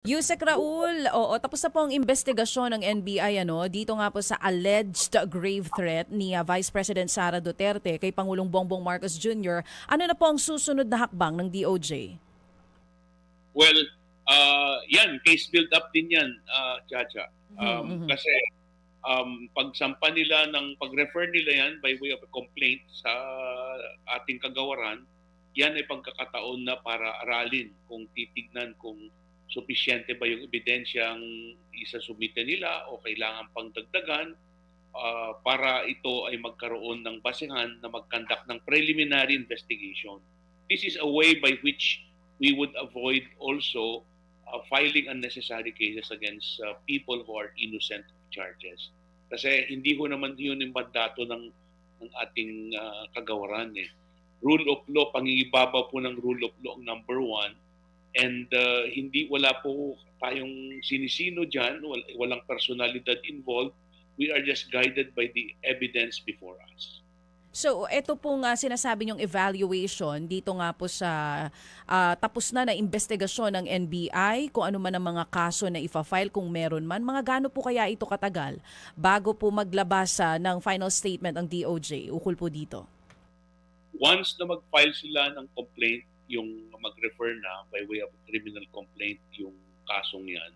Yusek Raul, oo, tapos na po ang investigasyon ng NBI dito nga po sa alleged grave threat ni Vice President Sara Duterte kay Pangulong Bongbong Marcos Jr. Ano na po ang susunod na hakbang ng DOJ? Well, yan, case build up din yan, Chacha. Mhm. Kasi pagsampa nila pag-refer nila yan by way of a complaint sa ating kagawaran, yan ay pagkakataon na para aralin kung titignan kung sufisyente ba yung ebidensyang isasumite nila o kailangan pang dagdagan para ito ay magkaroon ng basehan na mag-conduct ng preliminary investigation. This is a way by which we would avoid also filing unnecessary cases against people who are innocent of charges. Kasi hindi ko naman yun yung mandato ng ating kagawaran. Rule of law, pangingibabaw po ng rule of law number 1. And wala po tayong sinisino dyan, walang personalidad involved. We are just guided by the evidence before us. So, ito po nga sinasabi niyong evaluation dito nga po sa tapos na investigasyon ng NBI, kung ano man ang mga kaso na ifa-file kung meron man. Mga gaano po kaya ito katagal bago po maglabas ng final statement ang DOJ ukol po dito? Once na mag-file sila ng complaint, yung mag-refer na by way of criminal complaint yung kasong yan,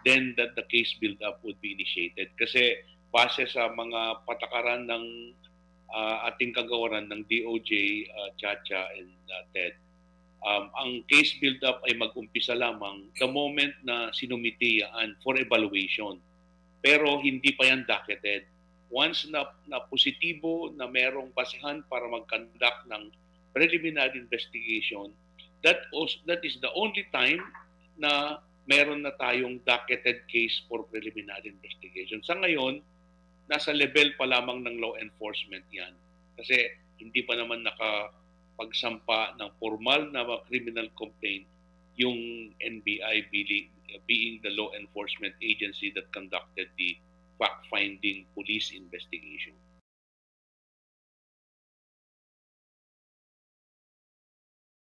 then the case build-up would be initiated. Kasi base sa mga patakaran ng ating kagawaran ng DOJ, Chacha and Ted, ang case build-up ay mag-umpisa lamang the moment na sinumite yan for evaluation. Pero hindi pa yan docketed. Once na positibo na merong basehan para mag-conduct ng preliminary investigation, that is the only time na meron na tayong docketed case for preliminary investigation. Sa ngayon, nasa level pa lamang ng law enforcement yan. Kasi hindi pa naman nakapagsampa ng formal na criminal complaint yung NBI being the law enforcement agency that conducted the fact-finding police investigation.